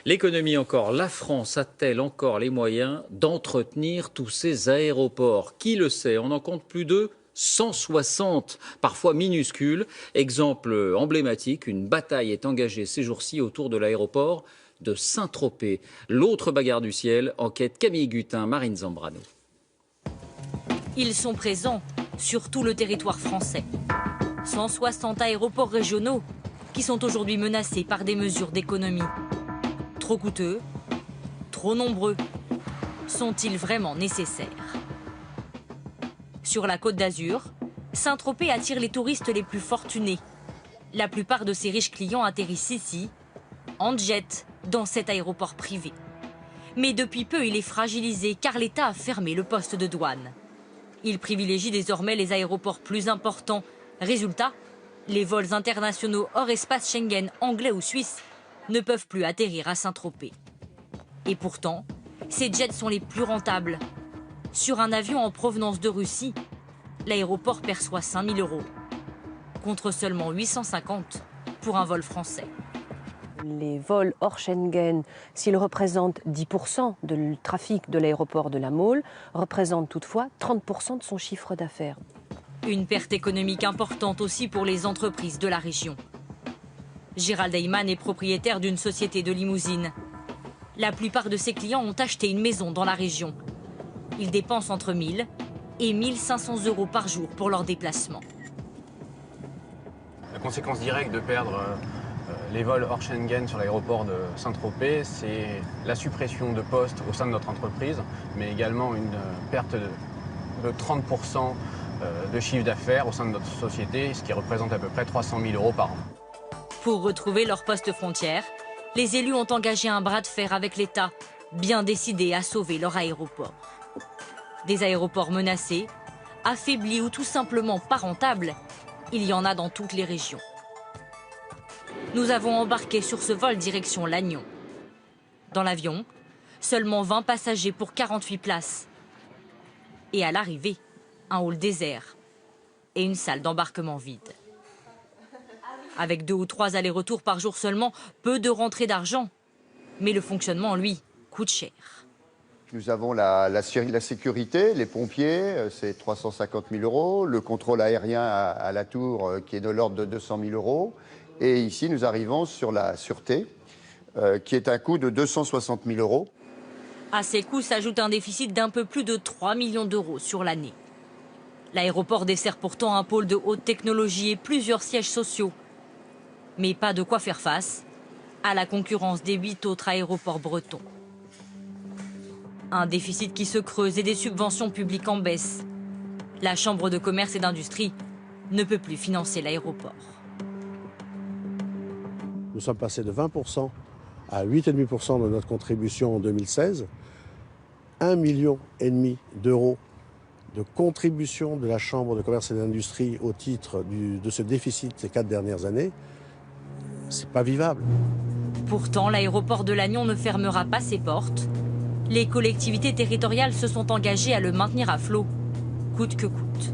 L'économie encore, la France a-t-elle encore les moyens d'entretenir tous ces aéroports? Qui le sait, on en compte plus de 160, parfois minuscules. Exemple emblématique, une bataille est engagée ces jours-ci autour de l'aéroport de Saint-Tropez. L'autre bagarre du ciel, enquête Camille Gutin, Marine Zambrano. Ils sont présents sur tout le territoire français. 160 aéroports régionaux qui sont aujourd'hui menacés par des mesures d'économie. Trop coûteux, trop nombreux, sont-ils vraiment nécessaires? Sur la Côte d'Azur, Saint-Tropez attire les touristes les plus fortunés. La plupart de ses riches clients atterrissent ici, en jet, dans cet aéroport privé. Mais depuis peu, il est fragilisé car l'État a fermé le poste de douane. Il privilégie désormais les aéroports plus importants. Résultat, les vols internationaux hors espace Schengen, anglais ou suisse, ne peuvent plus atterrir à Saint-Tropez. Et pourtant, ces jets sont les plus rentables. Sur un avion en provenance de Russie, l'aéroport perçoit 5 000 €, contre seulement 850 pour un vol français. Les vols hors Schengen, s'ils représentent 10% du trafic de l'aéroport de la Mole, représentent toutefois 30% de son chiffre d'affaires. Une perte économique importante aussi pour les entreprises de la région. Gérald Heyman est propriétaire d'une société de limousines. La plupart de ses clients ont acheté une maison dans la région. Ils dépensent entre 1 000 et 1 500 € par jour pour leurs déplacements. La conséquence directe de perdre les vols hors Schengen sur l'aéroport de Saint-Tropez, c'est la suppression de postes au sein de notre entreprise, mais également une perte de 30% de chiffre d'affaires au sein de notre société, ce qui représente à peu près 300 000 € par an. Pour retrouver leur poste frontière, les élus ont engagé un bras de fer avec l'État, bien décidé à sauver leur aéroport. Des aéroports menacés, affaiblis ou tout simplement pas rentables, il y en a dans toutes les régions. Nous avons embarqué sur ce vol direction Lannion. Dans l'avion, seulement 20 passagers pour 48 places. Et à l'arrivée, un hall désert et une salle d'embarquement vide. Avec 2 ou 3 allers-retours par jour seulement, peu de rentrées d'argent. Mais le fonctionnement, lui, coûte cher. Nous avons la sécurité, les pompiers, c'est 350 000 €. Le contrôle aérien à la tour, qui est de l'ordre de 200 000 €. Et ici, nous arrivons sur la sûreté, qui est un coût de 260 000 €. À ces coûts s'ajoute un déficit d'un peu plus de 3 millions d'euros sur l'année. L'aéroport dessert pourtant un pôle de haute technologie et plusieurs sièges sociaux. Mais pas de quoi faire face à la concurrence des 8 autres aéroports bretons. Un déficit qui se creuse et des subventions publiques en baisse. La Chambre de commerce et d'industrie ne peut plus financer l'aéroport. Nous sommes passés de 20% à 8,5% de notre contribution en 2016. 1,5 million d'euros de contribution de la Chambre de commerce et d'industrie au titre de ce déficit ces 4 dernières années. C'est pas vivable. Pourtant, l'aéroport de Lannion ne fermera pas ses portes. Les collectivités territoriales se sont engagées à le maintenir à flot, coûte que coûte.